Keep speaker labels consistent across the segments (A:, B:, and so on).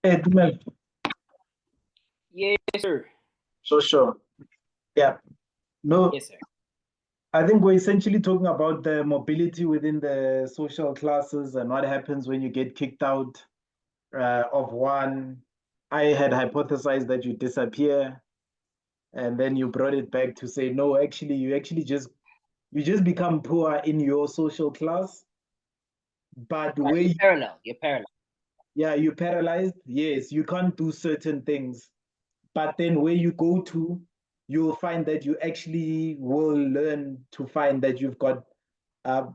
A: Tumelo.
B: Yes, sir.
A: Sure. Yeah. No,
B: Yes, sir.
A: I think we're essentially talking about the mobility within the social classes and what happens when you get kicked out of one. I had hypothesized that you disappear, and then you brought it back to say, no, actually, you just become poor in your social class, but where
B: You're
A: you,
B: parallel. You're parallel.
A: yeah, you're paralyzed. Yes, you can't do certain things. But then where you go to, you'll find that you actually will learn to find that you've got uh,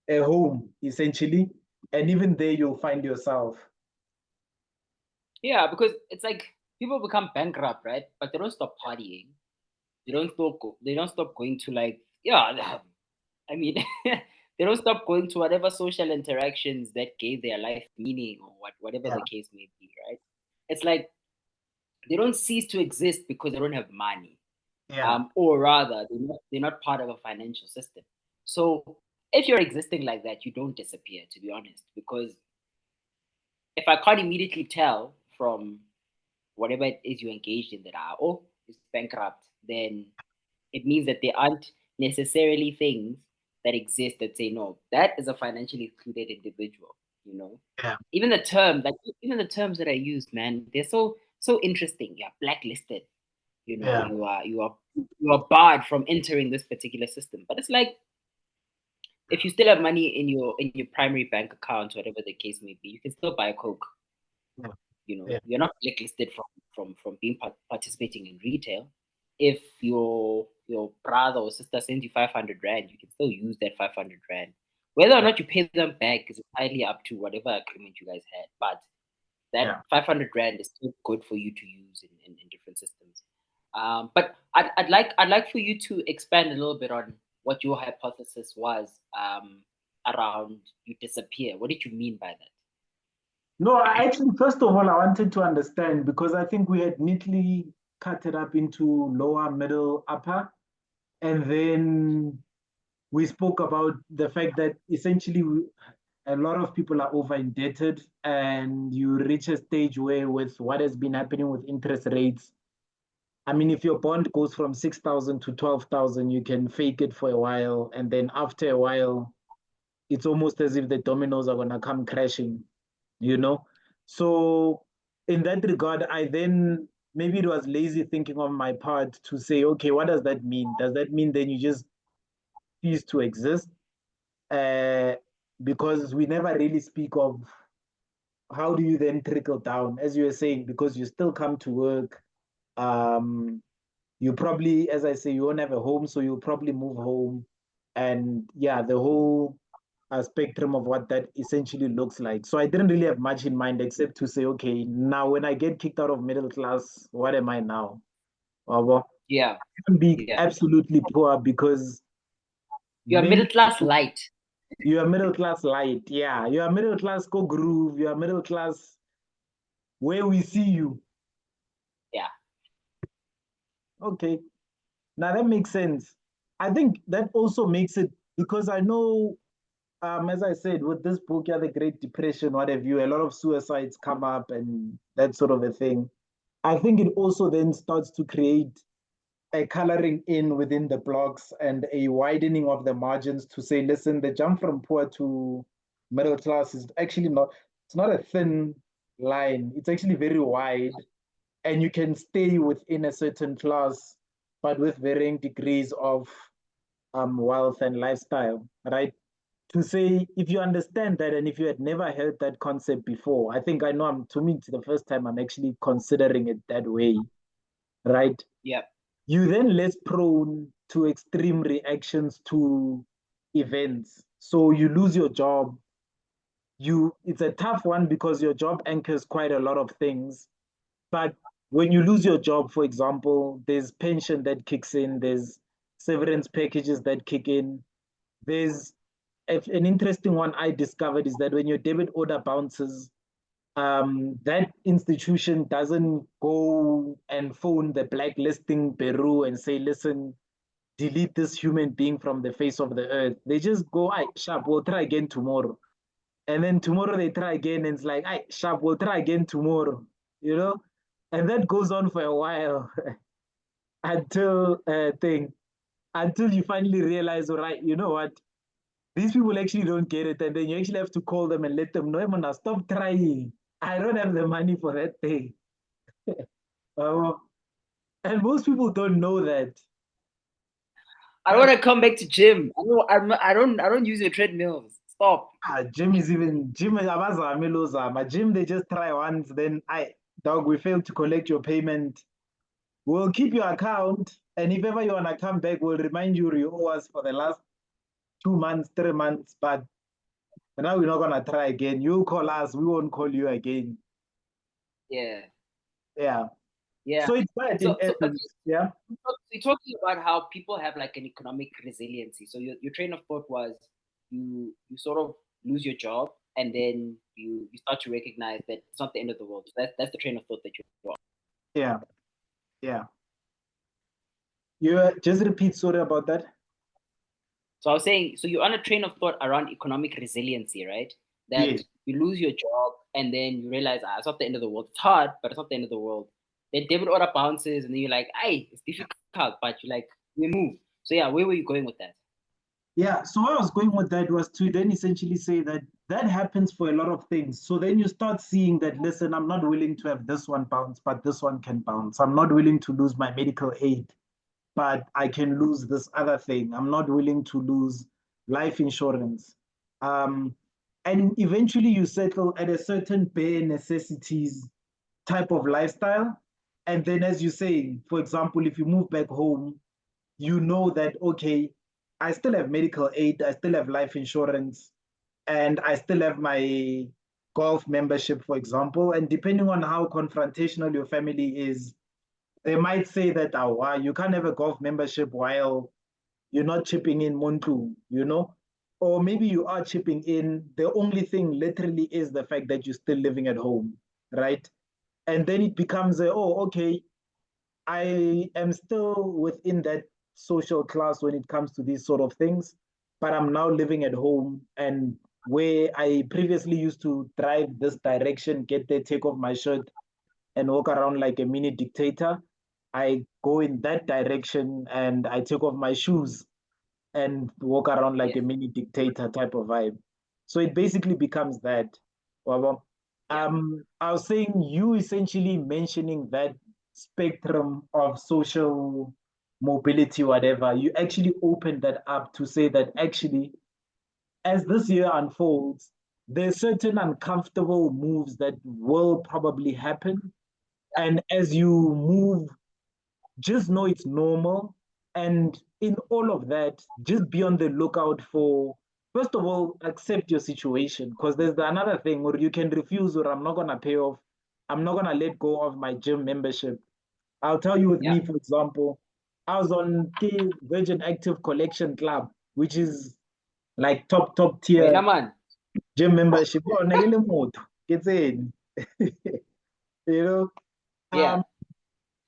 A: a home, essentially. And even there, you'll find yourself.
B: Yeah, because it's like people become bankrupt, right? But they don't stop partying. They don't stop going to like yeah. I mean, they don't stop going to whatever social interactions that gave their life meaning or whatever
A: Yeah,
B: the case may be, right? It's like they don't cease to exist because they don't have money,
A: yeah,
B: or rather, they're not part of a financial system. So if you're existing like that, you don't disappear, to be honest, because if I can't immediately tell from whatever it is you engaged in that oh, it's bankrupt, then it means that there aren't necessarily things that exist that say no, that is a financially excluded individual. You know,
A: yeah,
B: even the term, like even the terms that I used, man, they're so interesting. You're blacklisted. You know,
A: yeah,
B: you are barred from entering this particular system. But it's like if you still have money in your primary bank account, whatever the case may be, you can still buy a Coke.
A: yeah,
B: You know,
A: yeah,
B: you're not blacklisted from being participating in retail. If your brother or sister sends you 500 rand, you can still use that 500 rand. Whether or
A: yeah,
B: not you pay them back is entirely up to whatever agreement you guys had. But that
A: yeah.
B: 500 rand is still good for you to use in different systems. But I'd like for you to expand a little bit on what your hypothesis was around you disappear. What did you mean by that?
A: No, I actually, first of all, I wanted to understand because I think we had neatly cut it up into lower, middle, upper. And then we spoke about the fact that essentially a lot of people are over indebted, and you reach a stage where, with what has been happening with interest rates, I mean, if your bond goes from 6,000 to 12,000, you can fake it for a while. And then after a while, it's almost as if the dominoes are going to come crashing, you know? So, in that regard, I then maybe it was lazy thinking on my part to say, okay, what does that mean? Does that mean then you just cease to exist? Uh, because we never really speak of how do you then trickle down, as you were saying, because you still come to work. Um, you probably, as I say, you won't have a home, so you'll probably move home. And yeah, the whole spectrum of what that essentially looks like. So I didn't really have much in mind except to say, okay, now when I get kicked out of middle class, what am I now? Well,
B: Yeah,
A: I can be
B: yeah.
A: absolutely poor because
B: You're
A: many
B: middle class
A: people,
B: light.
A: you are middle class light. Yeah, you are middle class go groove. You are middle class where we see you.
B: Yeah.
A: Okay, now that makes sense. I think that also makes it because I know, as I said, with this book, yeah, the Great Depression, what have you, a lot of suicides come up and that sort of a thing. I think it also then starts to create a coloring in within the blocks and a widening of the margins to say, listen, the jump from poor to middle class is actually not, it's not a thin line. It's actually very wide, and you can stay within a certain class, but with varying degrees of wealth and lifestyle, right? To say, if you understand that, and if you had never heard that concept before, I think I know to me, it's the first time I'm actually considering it that way, right?
B: Yeah.
A: You then less prone to extreme reactions to events. So you lose your job. It's a tough one because your job anchors quite a lot of things. But when you lose your job, for example, there's pension that kicks in, there's severance packages that kick in. There's an interesting one I discovered is that when your debit order bounces, that institution doesn't go and phone the blacklisting bureau and say, listen, delete this human being from the face of the earth. They just go, I sharp, we'll try again tomorrow. And then tomorrow they try again, and it's like, I sharp, we'll try again tomorrow. you know, and that goes on for a while until until you finally realize, all right, you know what, these people actually don't get it, and then you actually have to call them and let them know, "Hey, man, stop trying. I don't have the money for that thing." Uh, and most people don't know that.
B: I don't want to come back to gym. I don't use your treadmills. Stop.
A: Gym is even gym. My gym, they just try once, then dog, we failed to collect your payment. We'll keep your account, and if ever you wanna come back, we'll remind you you owe us for the last 2 months, 3 months. But now we're not gonna try again. You call us, we won't call you again.
B: Yeah.
A: Yeah.
B: Yeah.
A: So it's bad in
B: So
A: essence. Yeah.
B: you're talking about how people have like an economic resiliency. So your train of thought was you sort of lose your job and then you start to recognize that it's not the end of the world. So that's the train of thought that you're on.
A: Yeah. Yeah. You just repeat. Sorry about that.
B: So I was saying, so you're on a train of thought around economic resiliency, right? That
A: Yes.
B: you lose your job and then you realize, it's not the end of the world. It's hard, but it's not the end of the world. Then debit order bounces and then you're like, hey, it's difficult, but you're like, we move. So yeah, where were you going with that?
A: Yeah. So where I was going with that was to then essentially say that that happens for a lot of things. So then you start seeing that, listen, I'm not willing to have this one bounce, but this one can bounce. I'm not willing to lose my medical aid, but I can lose this other thing. I'm not willing to lose life insurance. Um, and eventually you settle at a certain bare necessities type of lifestyle. And then, as you say, for example, if you move back home, you know that, okay, I still have medical aid, I still have life insurance, and I still have my golf membership, for example. And depending on how confrontational your family is, they might say that, oh, wow, you can't have a golf membership while you're not chipping in Montu, you know? Or maybe you are chipping in. The only thing literally is the fact that you're still living at home, right? And then it becomes oh, okay, I am still within that social class when it comes to these sort of things, but I'm now living at home. And where I previously used to drive this direction, get there, take off my shirt, and walk around like a mini dictator, I go in that direction and I take off my shoes and walk around like a
B: Yes.
A: mini dictator type of vibe. So it basically becomes that. Well,
B: Yeah.
A: I was saying you essentially mentioning that spectrum of social mobility, whatever, you actually opened that up to say that actually, as this year unfolds, there's certain uncomfortable moves that will probably happen. And as you move, just know it's normal. And in all of that, just be on the lookout for, first of all, accept your situation. Because there's another thing, or you can refuse, or I'm not going to pay off. I'm not going to let go of my gym membership. I'll tell you with
B: Yeah.
A: me, for example, I was on the Virgin Active Collection Club, which is like top
B: Wait,
A: tier
B: man.
A: gym membership. Oh, negele motho, gets in. You know,
B: Yeah.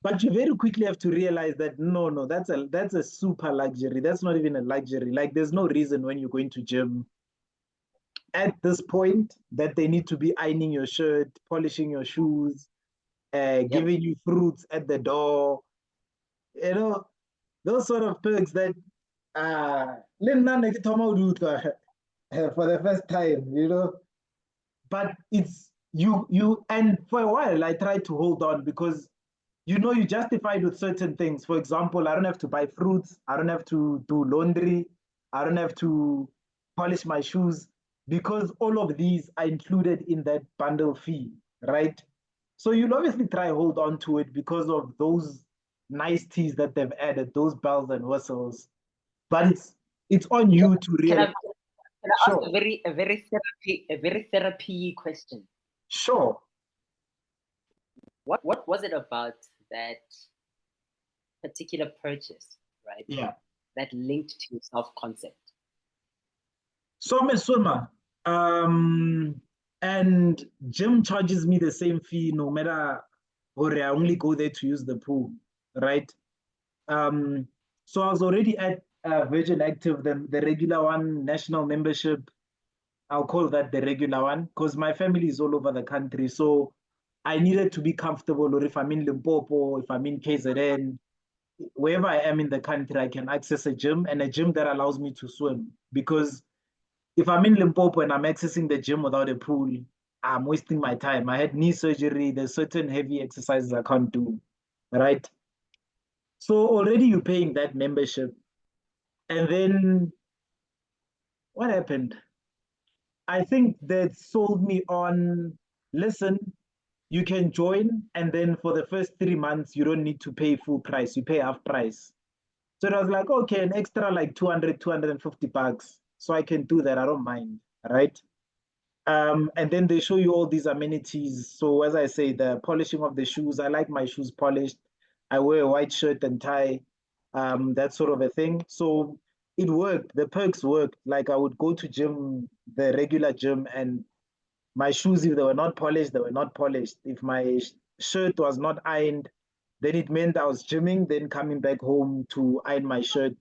A: but you very quickly have to realize that no, that's a super luxury. That's not even a luxury. Like there's no reason when you're going to gym at this point that they need to be ironing your shirt, polishing your shoes,
B: Yep.
A: giving you fruits at the door. You know, those sort of perks that le nna ne ke thoma ho di utlwa, for the first time, you know. But it's you and for a while I tried to hold on because you justified with certain things. For example, I don't have to buy fruits, I don't have to do laundry, I don't have to polish my shoes because all of these are included in that bundle fee, right? So you'll obviously try hold on to it because of those niceties that they've added, those bells and whistles. But it's on
B: Can,
A: you to
B: can I
A: real.
B: can I ask
A: Sure,
B: a very therapy question?
A: sure.
B: What was it about that particular purchase, right?
A: Yeah.
B: That linked to self concept.
A: So I'm a swimmer. And gym charges me the same fee no matter, or I only go there to use the pool, right? Um, so I was already at Virgin Active, the regular one, national membership. I'll call that the regular one because my family is all over the country. So I needed to be comfortable, or if I'm in Limpopo, if I'm in KZN, wherever I am in the country, I can access a gym, and a gym that allows me to swim. Because if I'm in Limpopo and I'm accessing the gym without a pool, I'm wasting my time. I had knee surgery. There's certain heavy exercises I can't do, right? So already you're paying that membership. And then what happened? I think that sold me on, listen, you can join, and then for the first 3 months, you don't need to pay full price. You pay half price. So it was like, okay, an extra like 200, 250 bucks. So I can do that. I don't mind, right? And then they show you all these amenities. So as I say, the polishing of the shoes, I like my shoes polished. I wear a white shirt and tie, that sort of a thing. So it worked. The perks worked. Like I would go to gym, the regular gym, and my shoes, if they were not polished, they were not polished. If my shirt was not ironed, then it meant I was gymming, then coming back home to iron my shirt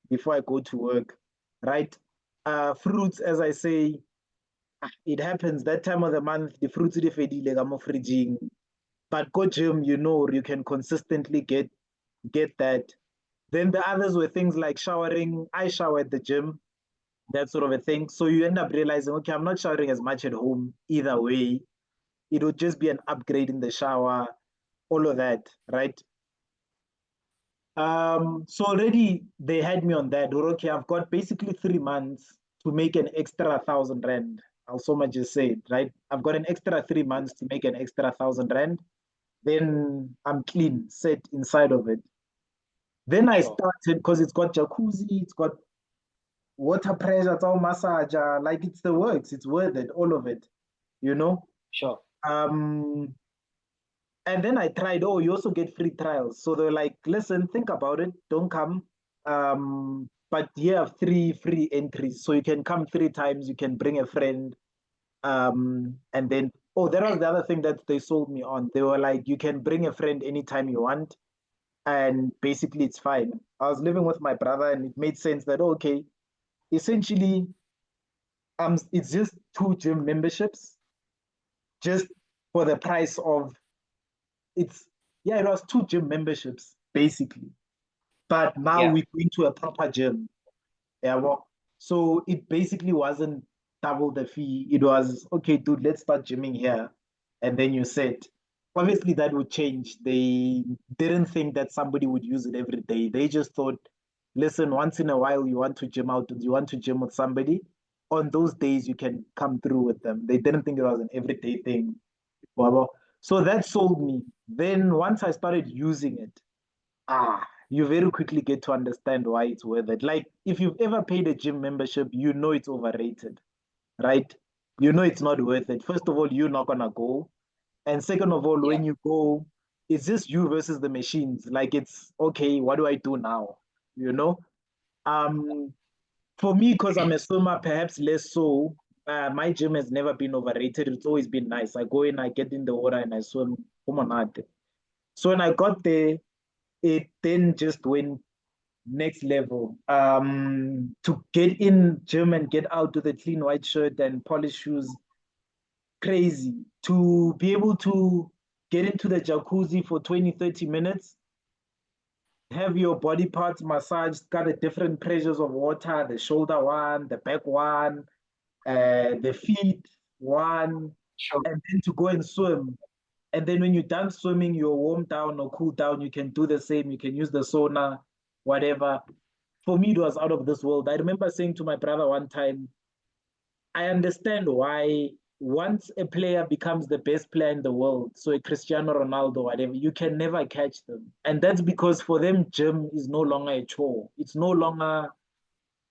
A: before I go to work, right? Fruits, as I say, it happens that time of the month, the fruits di fedile ka mo fridging. But go gym, you can consistently get that. Then the others were things like showering. I shower at the gym, that sort of a thing. So you end up realizing, okay, I'm not showering as much at home either way. It would just be an upgrade in the shower, all of that, right? So already they had me on that. Okay, I've got basically 3 months to make an extra 1,000 rand. I'll so much just say it, right? I've got an extra 3 months to make an extra 1,000 rand. Then I'm clean, set inside of it. Then I
B: Sure.
A: started because it's got jacuzzi, it's got water pressure, it's all massage, like it's the works, it's worth it, all of it, you know.
B: Sure.
A: Um, And then I tried, oh, you also get free trials. So they're like, listen, think about it, don't come. But you have 3 free entries. So you can come 3 times, you can bring a friend. And then, oh, that was the other thing that they sold me on. They were like, you can bring a friend anytime you want. And basically, it's fine. I was living with my brother, and it made sense that, okay, essentially, it's just 2 gym memberships, just for the price of it's yeah, it was 2 gym memberships basically. But now
B: Yeah.
A: we're going to a proper gym. Yeah, well, so it basically wasn't double the fee. It was okay, dude, let's start gymming here. And then you said, obviously that would change. They didn't think that somebody would use it every day. They just thought, listen, once in a while you want to gym out, you want to gym with somebody. On those days you can come through with them. They didn't think it was an everyday thing. Wabo. So that sold me. Then once I started using it, you very quickly get to understand why it's worth it. Like if you've ever paid a gym membership, you know it's overrated, right? You know it's not worth it. First of all, you're not gonna go. And second of all,
B: Yeah.
A: when you go, it's just you versus the machines. Like it's okay, what do I do now? You know? Um, for me, because I'm a swimmer, perhaps less so. My gym has never been overrated. It's always been nice. I go in, I get in the water, and I swim. Come on, out. So when I got there, it then just went next level. To get in gym and get out with a clean white shirt and polished shoes, crazy. To be able to get into the jacuzzi for 20, 30 minutes, have your body parts massaged, got the different pressures of water, the shoulder one, the back one, the feet one,
B: Sure.
A: and then to go and swim. And then when you're done swimming, you're warm down or cool down, you can do the same. You can use the sauna, whatever. For me, it was out of this world. I remember saying to my brother one time, I understand why once a player becomes the best player in the world, so a Cristiano Ronaldo, whatever, you can never catch them. And that's because for them, gym is no longer a chore. It's no longer,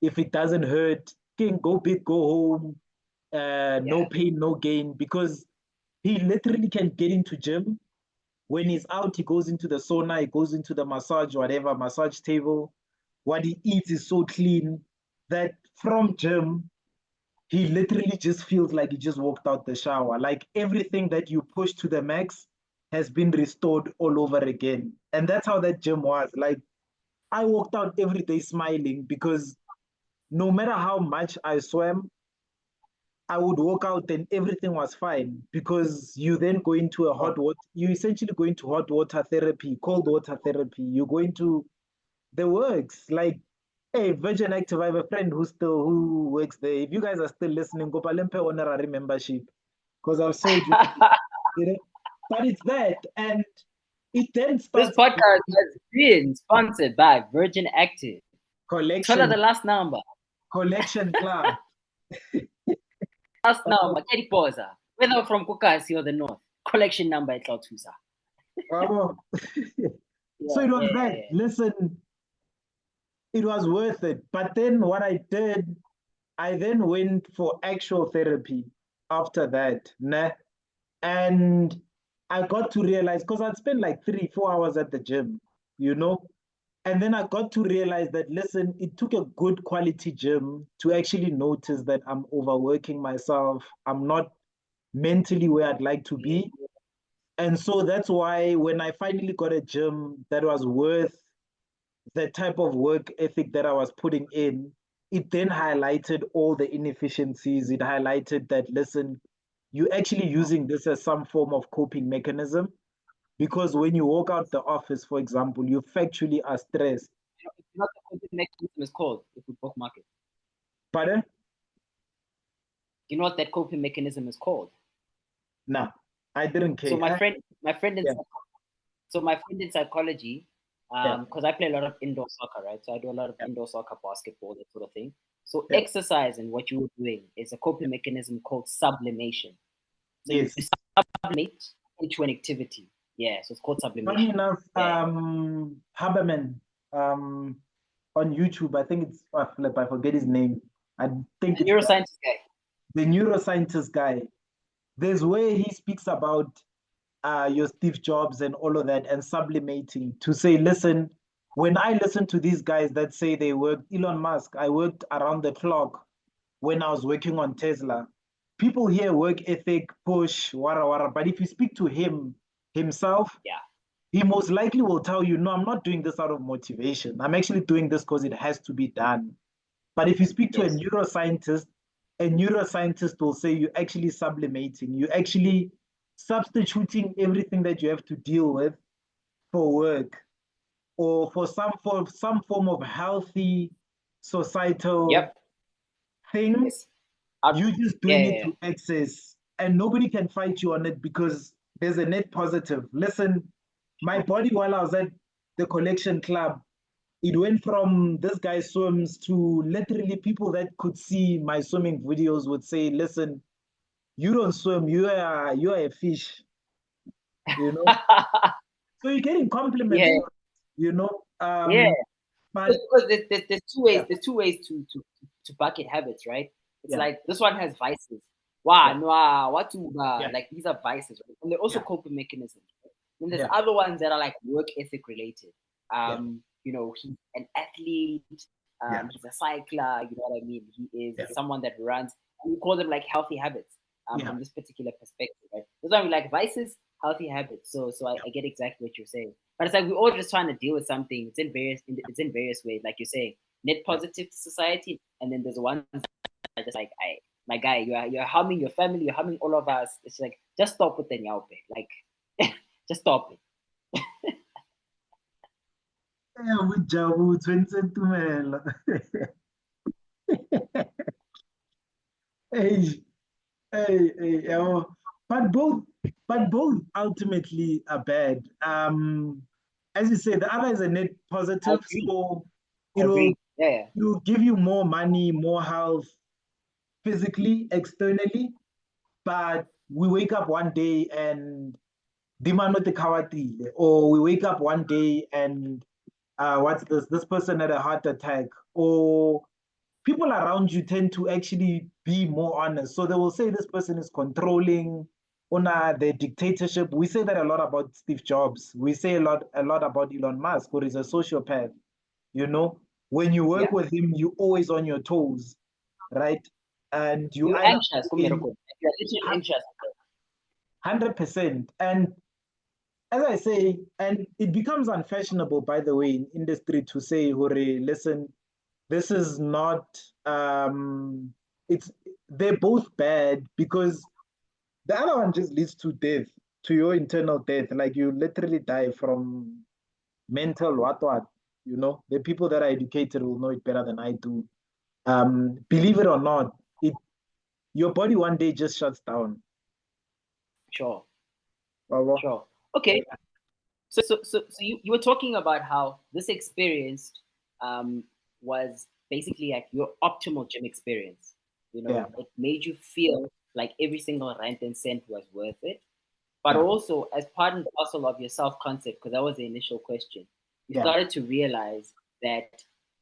A: if it doesn't hurt, can go big, go home, no
B: Yeah.
A: pain, no gain, because he literally can get into gym. When he's out, he goes into the sauna, he goes into the massage, whatever, massage table. What he eats is so clean that from gym, he literally just feels like he just walked out the shower. Like everything that you push to the max has been restored all over again. And that's how that gym was. Like I walked out every day smiling because no matter how much I swam, I would walk out and everything was fine because you then go into a hot water, you essentially go into hot water therapy, cold water therapy. You go into the works. Like, hey, Virgin Active, I have a friend who works there. If you guys are still listening, go Palempe honorary membership because I've sold you, you know. But it's that, and it then
B: This
A: starts
B: podcast has been sponsored by Virgin Active. Tell her the
A: collection,
B: last number.
A: collection club.
B: Last number. Kedi Poza. Whether from Kukasi or the North. Collection number at Lautusa.
A: Bravo. So it was that. Listen, it was worth it. But then what I did, I then went for actual therapy after that. Nah? And I got to realize, because I'd spent like 3, 4 hours at the gym, you know? And then I got to realize that, listen, it took a good quality gym to actually notice that I'm overworking myself. I'm not mentally where I'd like to be. And so that's why when I finally got a gym that was worth the type of work ethic that I was putting in, it then highlighted all the inefficiencies. It highlighted that, listen, you're actually using this as some form of coping mechanism because when you walk out the office, for example, you factually are stressed.
B: You know what the coping mechanism is called if we bookmark it?
A: Pardon?
B: You know what that coping mechanism is called?
A: No, I didn't care.
B: So my friend in
A: Yeah.
B: so my friend in psychology,
A: Yeah.
B: because I play a lot of indoor soccer, right? So I do a lot of
A: Yeah.
B: indoor soccer, basketball, that sort of thing. So
A: Yeah.
B: exercise and what you were doing is a coping mechanism called sublimation. So
A: Yes.
B: you sublimate into an activity. Yeah, so it's called
A: Funny
B: sublimation.
A: enough,
B: Yeah.
A: Haberman, on YouTube, I think it's, I forget his name. I think
B: The
A: it's
B: neuroscientist guy.
A: the neuroscientist guy. There's where he speaks about your Steve Jobs and all of that and sublimating to say, listen, when I listen to these guys that say they worked, Elon Musk, I worked around the clock when I was working on Tesla. People here work ethic, push, wara wara. But if you speak to him himself,
B: Yeah.
A: he most likely will tell you, no, I'm not doing this out of motivation. I'm actually doing this because it has to be done. But if you speak to
B: Yes.
A: a neuroscientist will say you're actually sublimating, you're actually substituting everything that you have to deal with for work or for some form of healthy societal
B: Yep.
A: thing.
B: Yes.
A: You're just
B: Yeah,
A: doing
B: yeah,
A: it
B: yeah.
A: to excess, and nobody can fight you on it because there's a net positive. Listen, my body while I was at the collection club, it went from this guy swims to literally people that could see my swimming videos would say, listen, you don't swim, you are a fish, you know. So you're getting compliments,
B: Yeah.
A: you know.
B: Yeah.
A: But
B: Because there's two ways.
A: yeah,
B: There's two ways to bucket habits, right? It's
A: yeah,
B: like this one has vices. Wow,
A: yeah,
B: no, what to
A: yeah,
B: like these are vices, right? And they're also
A: yeah,
B: coping mechanisms. Right? Then there's
A: yeah,
B: other ones that are like work ethic related.
A: yeah,
B: You know, he's an athlete.
A: yeah,
B: He's a cycler. You know what I mean? He is
A: yeah,
B: someone that runs. And we call them like healthy habits.
A: yeah,
B: From this particular perspective, right? Those are like vices, healthy habits. So I get exactly what you're saying. But it's like we're all just trying to deal with something. It's in various ways, like you're saying, net
A: yeah.
B: positive to society, and then there's ones that are just like, my guy, you're harming your family, you're harming all of us. It's like just stop with the nyaupe, like just stop it.
A: Yeah, with Jabu, Tumelo. Hey, hey, but both, but both ultimately are bad. As you say, the other is a net
B: I
A: positive,
B: agree.
A: so
B: I
A: it'll
B: agree. Yeah.
A: it'll give you more money, more health, physically, externally. But we wake up one day and dimano te kawatile, or we wake up one day and what's this? This person had a heart attack, or people around you tend to actually be more honest. So they will say this person is controlling, una the dictatorship. We say that a lot about Steve Jobs. We say a lot about Elon Musk, who is a sociopath. You know, when you
B: Yeah.
A: work with him, you're always on your toes, right? And you
B: You're
A: either
B: anxious,
A: in
B: You're literally anxious.
A: 100%. And as I say, and it becomes unfashionable, by the way, in industry to say, Hore, listen, this is not they're both bad because the other one just leads to death, to your internal death. Like you literally die from mental what, you know. The people that are educated will know it better than I do. Believe it or not, your body one day just shuts down.
B: Sure.
A: Wow.
B: Sure. Okay. So you were talking about how this experience was basically like your optimal gym experience. You know,
A: Yeah,
B: it made you feel like every single rand and cent was worth it. But
A: yeah,
B: also, as part and parcel of your self concept, because that was the initial question, you
A: yeah,
B: started to realize that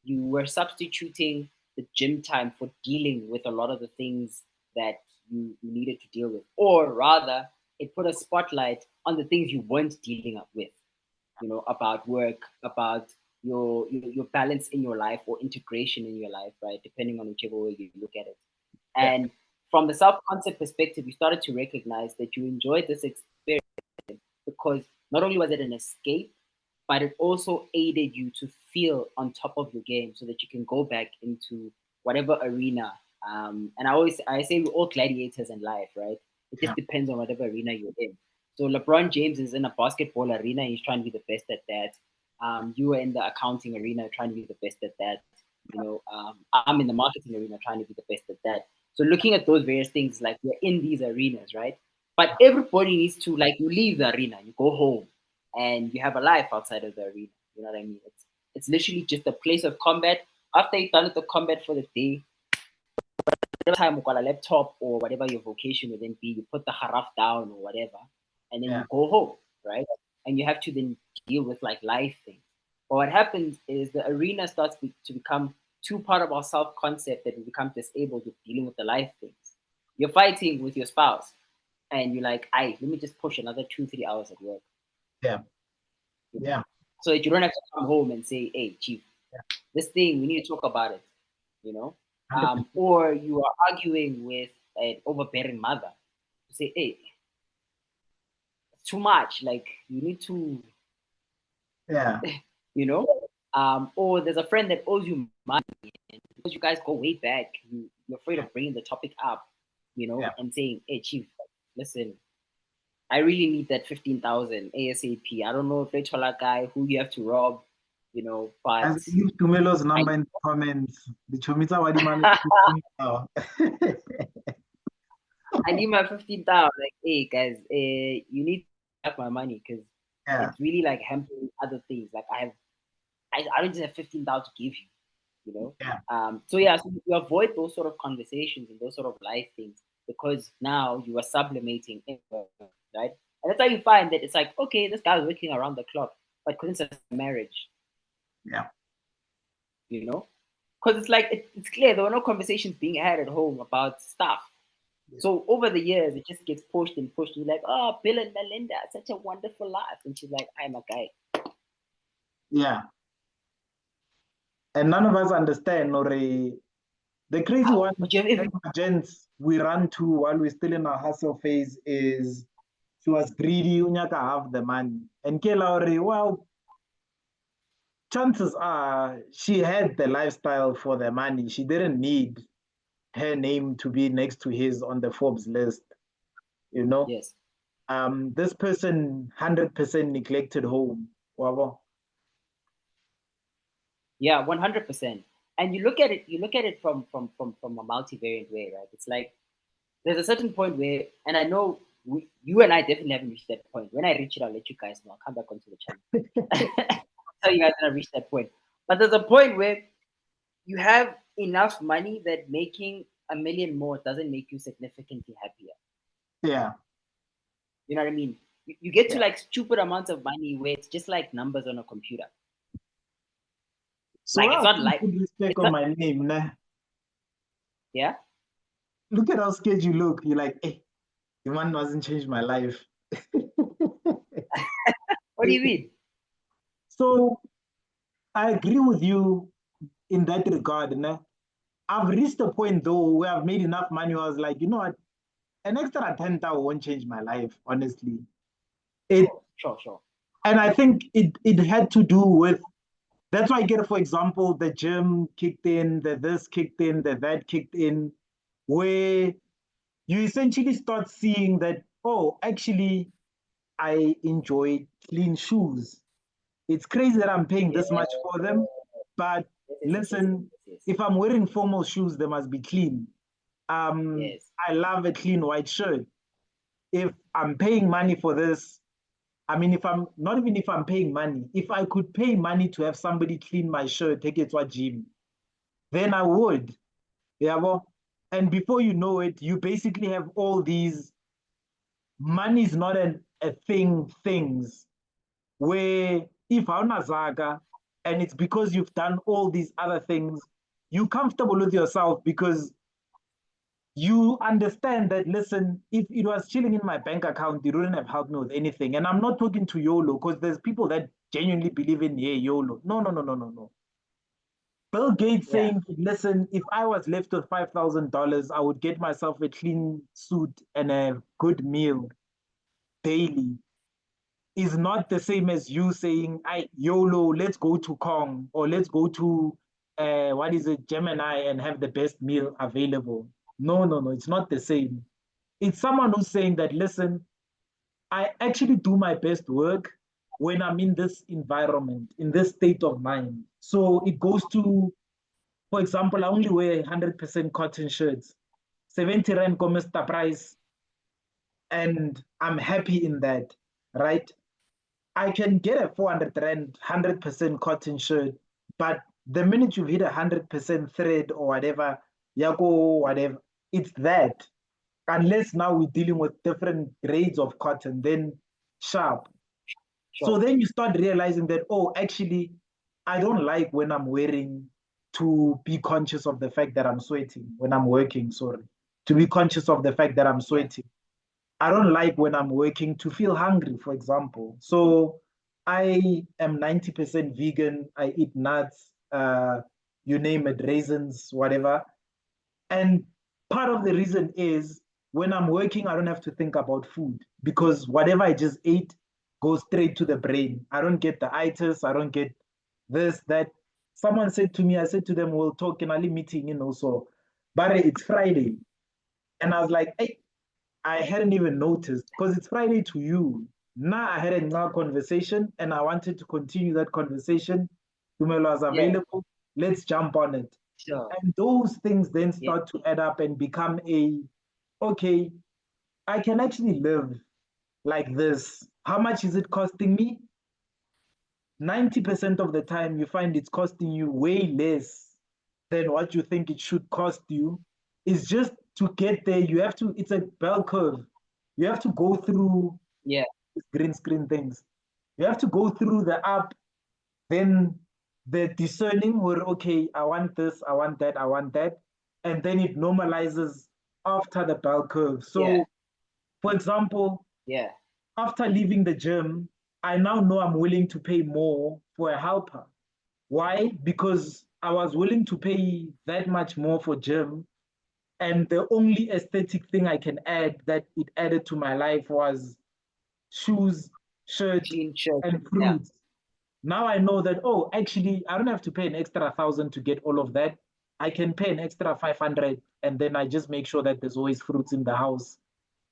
B: you were substituting the gym time for dealing with a lot of the things that you needed to deal with. Or rather, it put a spotlight on the things you weren't dealing up with, you know, about work, about your balance in your life or integration in your life, right? Depending on whichever way you look at it.
A: yeah,
B: And from the self concept perspective, you started to recognize that you enjoyed this experience because not only was it an escape, but it also aided you to feel on top of your game so that you can go back into whatever arena. And I say we're all gladiators in life, right? It
A: yeah,
B: just depends on whatever arena you're in. So LeBron James is in a basketball arena, he's trying to be the best at that. You are in the accounting arena trying to be the best at that. You know, I'm in the marketing arena trying to be the best at that. So looking at those various things, like we're in these arenas, right? But everybody needs to, like, you leave the arena, you go home, and you have a life outside of the arena. You know what I mean? It's literally just a place of combat. After you've done the combat for the day, time you got a laptop or whatever your vocation would then be, you put the haraf down or whatever, and then
A: yeah,
B: you go home, right? And you have to then deal with like life things. But what happens is the arena starts to become too part of our self concept that we become disabled with dealing with the life things. You're fighting with your spouse, and you're like, "I let me just push another 2 3 hours at work."
A: yeah,
B: You know?
A: yeah,
B: So that you don't have to come home and say, "Hey, chief, this thing we need to talk about it," you know.
A: 100%.
B: Or you are arguing with an overbearing mother. You say, "Hey, it's too much. Like you need to,"
A: Yeah,
B: you know. Or there's a friend that owes you money, and because you guys go way back, you're afraid of bringing the topic up, you know,
A: yeah.
B: and saying, "Hey, chief, listen, I really need that 15,000 ASAP. I don't know if it's a guy who you have to rob, you know,
A: As
B: but
A: leave Tumelo's
B: I
A: number in the comments. The Chomita Wadimami. Now.
B: I need my 15,000. Like, hey guys, you need to have my money because
A: Yeah,
B: it's really like hampering other things. Like I don't just have 15,000 to give you, you know.
A: yeah,
B: So yeah, so you avoid those sort of conversations and those sort of life things because now you are sublimating it, right? And that's how you find that it's like, okay, this guy's working around the clock, but couldn't sustain marriage,
A: yeah.
B: you know? Because it's like it's clear there were no conversations being had at home about stuff. So over the years, it just gets pushed and pushed. You're like, oh, Bill and Melinda, such a wonderful life. And she's like, I'm a guy.
A: Yeah. And none of us understand, or the crazy
B: How?
A: one,
B: But you have every.
A: gents we run to while we're still in our hustle phase is she was greedy, unyaka have the money. And Kelauri, well, chances are she had the lifestyle for the money. She didn't need her name to be next to his on the Forbes list, you know.
B: Yes.
A: This person 100% neglected home. Wow.
B: Yeah, 100%. And you look at it from a multivariate way, right? It's like there's a certain point where, and I know you and I definitely haven't reached that point. When I reach it, I'll let you guys know. I'll come back onto the channel. Tell you guys when I reach that point. But there's a point where you have enough money that making a million more doesn't make you significantly happier.
A: Yeah.
B: You know what I mean? You get to
A: Yeah.
B: like stupid amounts of money where it's just like numbers on a computer.
A: So
B: Like it's
A: I
B: not like
A: put respect
B: it's
A: on
B: not,
A: my name. Nah.
B: yeah.
A: Look at how scared you look. You're like, hey, the man hasn't changed my life.
B: What do you mean?
A: So I agree with you in that regard. Nah. I've reached a point though where I've made enough money. I was like, you know what? An extra 10,000 won't change my life, honestly. It
B: Sure.
A: and I think it had to do with that's why I get, for example, the gym kicked in, the this kicked in, the that kicked in. where you essentially start seeing that, oh, actually, I enjoy clean shoes. It's crazy that I'm paying this much for them, but listen, if I'm wearing formal shoes, they must be clean.
B: Yes.
A: I love a clean white shirt. If I'm paying money for this, I mean, if I'm not even if I'm paying money, if I could pay money to have somebody clean my shirt, take it to a gym, then I would. Yeah, well, and before you know it, you basically have all these money is not a things where if Zaga and it's because you've done all these other things, you're comfortable with yourself because you understand that, listen, if it was chilling in my bank account, it wouldn't have helped me with anything. And I'm not talking to YOLO because there's people that genuinely believe in, yeah, YOLO. No, no, no, no, no, no. Bill Gates
B: Yeah.
A: saying, listen, if I was left with $5,000, I would get myself a clean suit and a good meal daily is not the same as you saying, I YOLO, let's go to Kong or let's go to what is it, Gemini and have the best meal available. No, no, no, it's not the same. It's someone who's saying that, listen, I actually do my best work when I'm in this environment, in this state of mind. So it goes to, for example, I only wear 100% cotton shirts, 70 Rand Mr. Price, and I'm happy in that, right? I can get a 400 Rand, 100% cotton shirt, but the minute you've hit 100% thread or whatever, Yako, whatever, it's that. Unless now we're dealing with different grades of cotton, then sharp.
B: Sure.
A: So then you start realizing that, oh, actually, I don't like when I'm wearing to be conscious of the fact that I'm sweating when I'm working, sorry, to be conscious of the fact that I'm
B: Yeah.
A: sweating. I don't like when I'm working to feel hungry, for example. So I am 90% vegan. I eat nuts, you name it, raisins, whatever. And part of the reason is when I'm working, I don't have to think about food because whatever I just ate goes straight to the brain. I don't get the itis, I don't get this, that. Someone said to me, I said to them, we'll talk in a meeting, so, but it's Friday. And I was like, hey, I hadn't even noticed because it's Friday to you. Now I had a now conversation and I wanted to continue that conversation. Tumelo was
B: Yeah.
A: available. Let's jump on it.
B: Sure.
A: And those things then
B: Yeah.
A: start to add up and become okay, I can actually live like this. How much is it costing me? 90% of the time, you find it's costing you way less than what you think it should cost you. It's just to get there, you have to, it's a bell curve. You have to go through
B: Yeah.
A: green screen things. You have to go through the up, then the discerning where, okay, I want this, I want that, I want that. And then it normalizes after the bell curve.
B: Yeah.
A: So, for example,
B: Yeah.
A: after leaving the gym, I now know I'm willing to pay more for a helper. Why? Because I was willing to pay that much more for gym. And the only aesthetic thing I can add that it added to my life was shoes, shirt,
B: Clean shirt.
A: and
B: Yeah.
A: fruits. Now I know that, oh, actually, I don't have to pay an extra 1,000 to get all of that. I can pay an extra 500 and then I just make sure that there's always fruits in the house.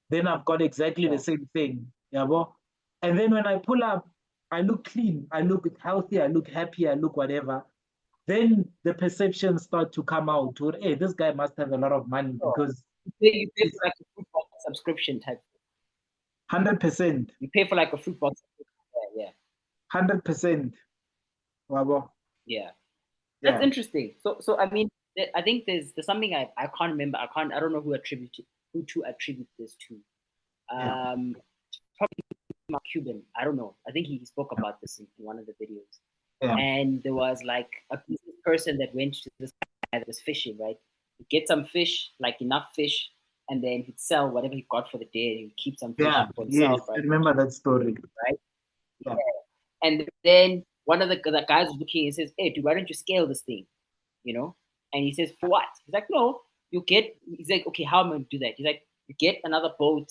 A: Then I've got exactly the
B: Sure.
A: same thing. Yeah, well, and then when I pull up, I look clean, I look healthy, I look happy, I look whatever. Then the perceptions start to come out to, hey, this guy must have a lot of money
B: Sure.
A: because
B: You pay
A: it's
B: for like a fruit box subscription type.
A: 100%,
B: You pay for like a fruit box. Yeah.
A: 100%. Well,
B: Yeah. That's
A: yeah,
B: interesting. So I mean, I think there's something I can't remember. I don't know who to attribute this to.
A: yeah,
B: Probably Mark Cuban. I don't know. I think he spoke about this in one of the videos.
A: yeah,
B: And there was like a business person that went to this guy that was fishing, right? He'd get some fish, like enough fish, and then he'd sell whatever he got for the day and he'd keep some fish
A: yeah,
B: for
A: yes,
B: himself,
A: I
B: right?
A: remember that story.
B: Right?
A: Yeah,
B: And then one of the guys was looking and says, hey, dude, why don't you scale this thing? And he says, for what? He's like, no, he's like, okay, how am I going to do that? He's like, you get another boat,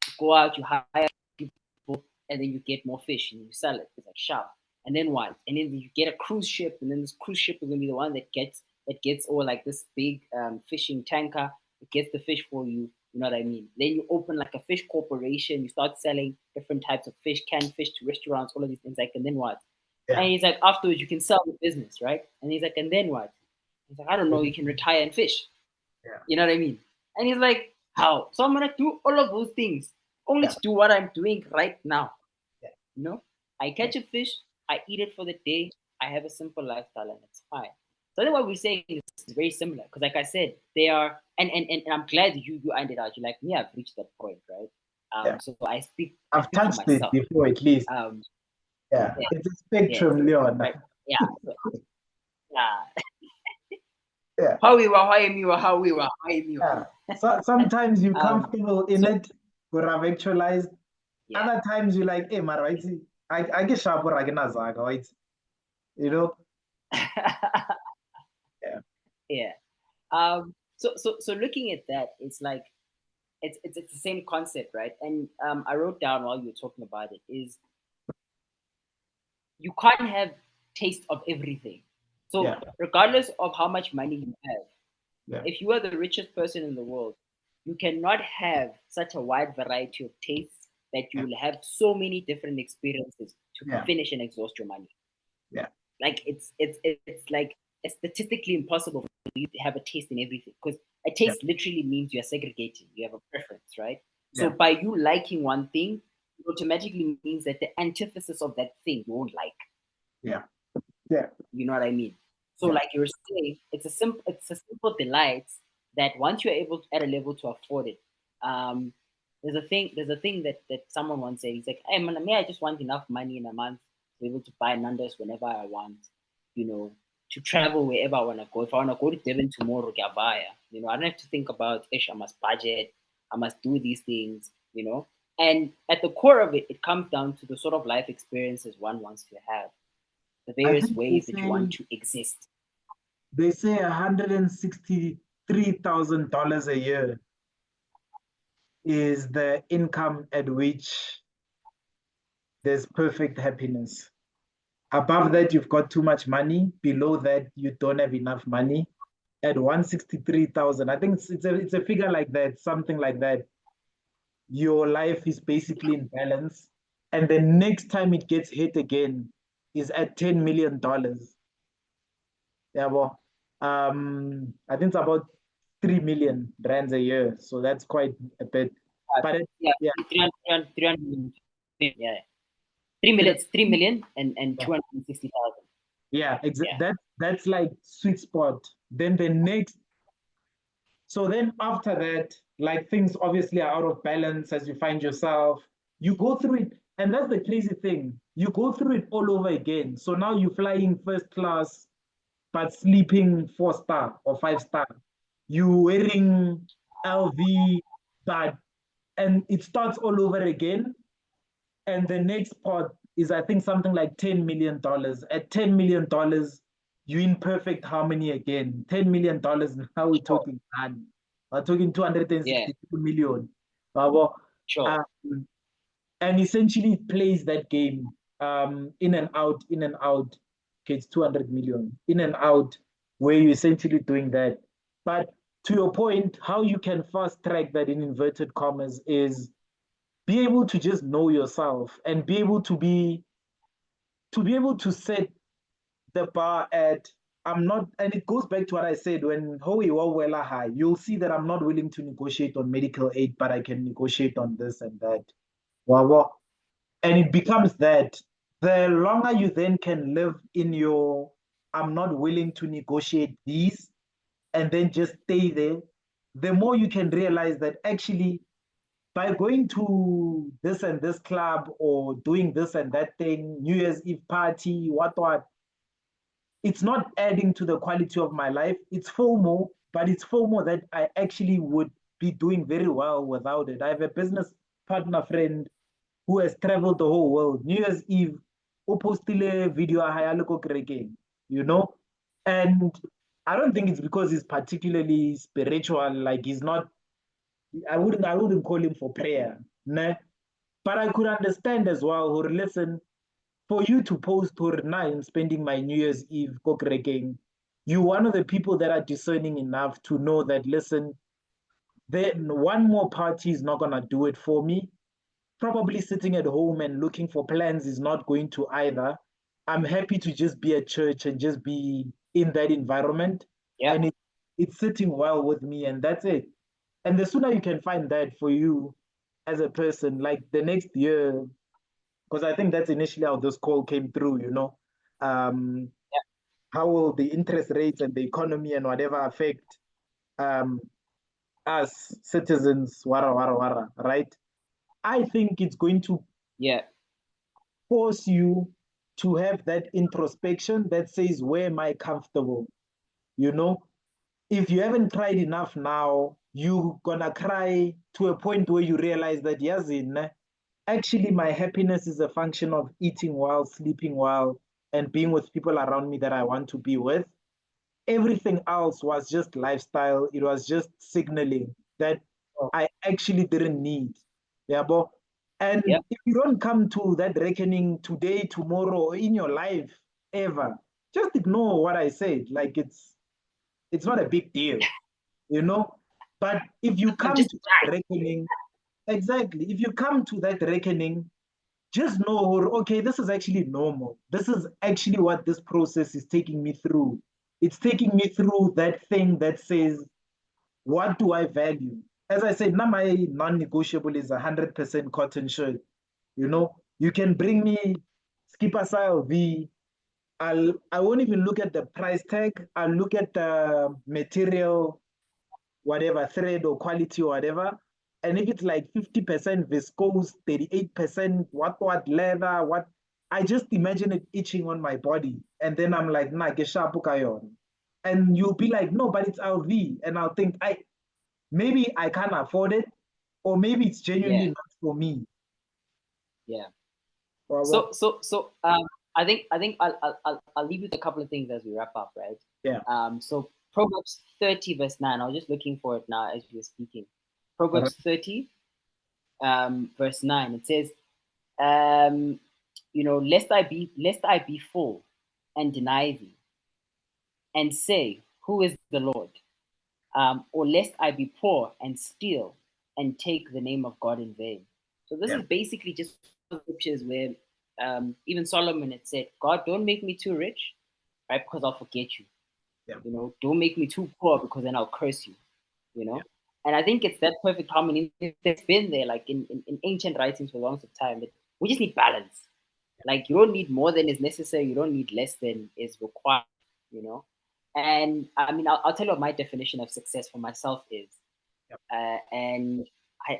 B: you go out, you hire people, and then you get more fish and you sell it. It's like, sharp. And then what? And then you get a cruise ship, and then this cruise ship is going to be the one that gets all like this big fishing tanker. it gets the fish for you. You know what I mean? Then you open like a fish corporation. You start selling different types of fish, canned fish to restaurants, all of these things. Like, and then what?
A: Yeah.
B: And he's like, afterwards, you can sell the business, right? And he's like, and then what? He's like, I don't know. You can retire and fish.
A: Yeah.
B: You know what I mean? And he's like, how? So I'm gonna do all of those things only to do what I'm doing right now.
A: Yeah.
B: You know, I catch a fish, I eat it for the day, I have a simple lifestyle, and it's fine. So I think what we're saying is very similar because, like I said, they are, and I'm glad you ended out. You like me, I've reached that point, right? So I speak.
A: I've
B: for
A: touched it
B: myself.
A: before, at least.
B: Yeah,
A: it's a spectrum, Leon.
B: right. Yeah, so,
A: yeah.
B: How we were.
A: Yeah. So sometimes you're comfortable in it, but I've actualized.
B: Yeah.
A: Other times you're like, hey, man, right? I get sharp or I get nazaga, right? You know? Yeah.
B: Yeah. So looking at that, it's like it's the same concept, right? And I wrote down while you were talking about it is you can't have taste of everything. So regardless of how much money you have, if you are the richest person in the world, you cannot have such a wide variety of tastes that you will have so many different experiences to finish and exhaust your money.
A: Yeah.
B: Like it's like it's statistically impossible for you to have a taste in everything because a taste literally means you're segregating. You have a preference, right? So by you liking one thing, it automatically means that the antithesis of that thing you won't like.
A: Yeah. Yeah.
B: You know what I mean? So like you were saying, it's a simple delight that once you're able to, at a level to afford it, there's a thing that someone once said. He's like, hey man, I just want enough money in a month to be able to buy Nando's whenever I want, you know, to travel wherever I want to go. If I want to go to Devon tomorrow, Gavaya, you know, I don't have to think about, I must budget, I must do these things, you know. And at the core of it, it comes down to the sort of life experiences one wants to have, the various ways that you want to exist.
A: They say $163,000 a year is the income at which there's perfect happiness. Above that, you've got too much money. Below that, you don't have enough money. At 163,000, I think it's a figure like that, something like that. Your life is basically in balance. And the next time it gets hit again is at $10 million. Yeah, well, I think it's about 3 million rands a year. So that's quite a bit. But
B: 300, yeah. 3 million and 260,000.
A: Yeah, exactly. That's like sweet spot. Then the next, so then after that, like things obviously are out of balance as you find yourself. You go through it, and that's the crazy thing. You go through it all over again. So now you're flying first class, but sleeping 4-star or 5-star. You wearing LV, and it starts all over again. And the next part is, I think, something like $10 million. At $10 million, you're in perfect harmony again. $10 million, now we're talking money. We're talking 262 million.
B: Sure.
A: And essentially it plays that game in and out, in and out. Okay, it's 200 million. In and out, where you're essentially doing that. But to your point, how you can fast track that in inverted commas is be able to just know yourself and be able to set the bar at I'm not, and it goes back to what I said when Howie Wawela high, you'll see that I'm not willing to negotiate on medical aid, but I can negotiate on this and that. And it becomes that the longer you then can live in your I'm not willing to negotiate these and then just stay there, the more you can realize that actually by going to this and this club or doing this and that thing, New Year's Eve party, what, it's not adding to the quality of my life. It's FOMO, but it's FOMO that I actually would be doing very well without it. I have a business partner friend who has traveled the whole world. New Year's Eve, upostile video you know? And I don't think it's because he's particularly spiritual, like he's not I wouldn't call him for prayer, né? But I could understand as well, or listen, for you to post or nine spending my New Year's Eve cooking, you one of the people that are discerning enough to know that listen, then one more party is not gonna do it for me. Probably sitting at home and looking for plans is not going to either. I'm happy to just be at church and just be in that environment.
B: Yeah.
A: And it's sitting well with me, and that's it. And the sooner you can find that for you as a person, like the next year, because I think that's initially how this call came through, you know. Um, how will the interest rates and the economy and whatever affect um, us citizens, wara, wara, wara, right? I think it's going to
B: Yeah.
A: force you to have that introspection that says, where am I comfortable? You know, if you haven't tried enough now, you're gonna cry to a point where you realize that, yes, actually, my happiness is a function of eating well, sleeping well, and being with people around me that I want to be with. Everything else was just lifestyle. It was just signaling that I actually didn't need. Yeah, but and
B: Yeah.
A: if you don't come to that reckoning today, tomorrow, or in your life ever, just ignore what I said. Like it's not a big deal, you know. But if you
B: I'm
A: come
B: just
A: to that reckoning, exactly, if you come to that reckoning, just know, okay, this is actually normal. This is actually what this process is taking me through. It's taking me through that thing that says, what do I value? As I said, now my non-negotiable is 100% cotton shirt. You know, you can bring me skipper style V. I won't even look at the price tag. I'll look at the material, whatever thread or quality or whatever. And if it's like 50% viscose, 38% what leather, what I just imagine it itching on my body. And then I'm like, nah, gesha pukayon. And you'll be like, no, but it's LV. And I'll think, maybe I can't afford it, or maybe it's
B: Yeah.
A: genuinely not for me.
B: Yeah.
A: Or
B: So
A: what?
B: I think I'll leave you with a couple of things as we wrap up, right?
A: Yeah.
B: So Proverbs 30 verse 9. I was just looking for it now as you were speaking. Proverbs 30 verse 9. It says, lest I be full and deny thee and say, who is the Lord? Or lest I be poor and steal and take the name of God in vain. So this
A: Yeah.
B: is basically just scriptures where even Solomon had said, God, don't make me too rich, right? Because I'll forget you.
A: Yeah.
B: Don't make me too poor because then I'll curse you.
A: Yeah.
B: And I think it's that perfect harmony that's been there, like in ancient writings for a long time. That we just need balance. Like you don't need more than is necessary. You don't need less than is required. You know. And I mean, I'll tell you what my definition of success for myself is. And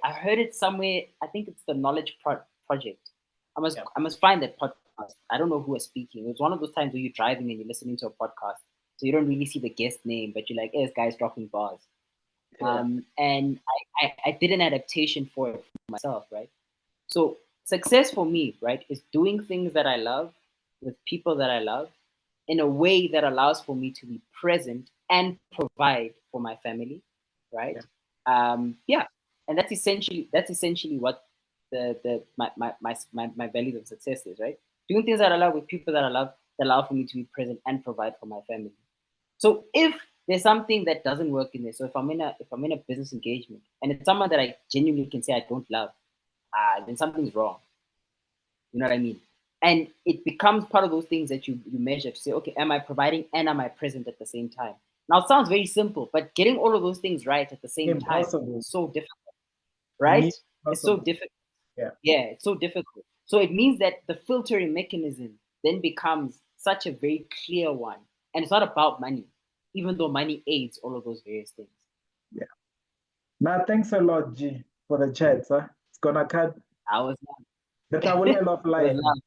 B: I heard it somewhere. I think it's the Knowledge Project. I must find that podcast. I don't know who was speaking. It was one of those times where you're driving and you're listening to a podcast, so you don't really see the guest name, but you're like, "Hey, this guy's dropping bars."
A: Yeah.
B: And I did an adaptation for it for myself, right? So success for me, right, is doing things that I love with people that I love in a way that allows for me to be present and provide for my family, right? Yeah, and that's essentially what my values of success is, right? Doing things that I love with people that I love that allow for me to be present and provide for my family. So if there's something that doesn't work in there, so if I'm in a business engagement and it's someone that I genuinely can say I don't love, then something's wrong. You know what I mean? And it becomes part of those things that you measure to say, okay, am I providing and am I present at the same time? Now it sounds very simple, but getting all of those things right at the same time
A: Impossible.
B: is so difficult, right? It's so
A: Impossible.
B: difficult.
A: Yeah.
B: Yeah, it's so difficult. So it means that the filtering mechanism then becomes such a very clear one. And it's not about money, even though money aids all of those various things.
A: Yeah. Now, thanks a lot, G, for the chat. Huh? It's gonna cut
B: I was
A: the travel
B: it was
A: offline.
B: love.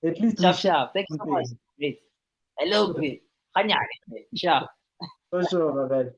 A: At least we
B: Sharp,
A: share
B: sharp. Thank you so much.
A: something.
B: Great. A little bit. Sharp.
A: For sure, my man.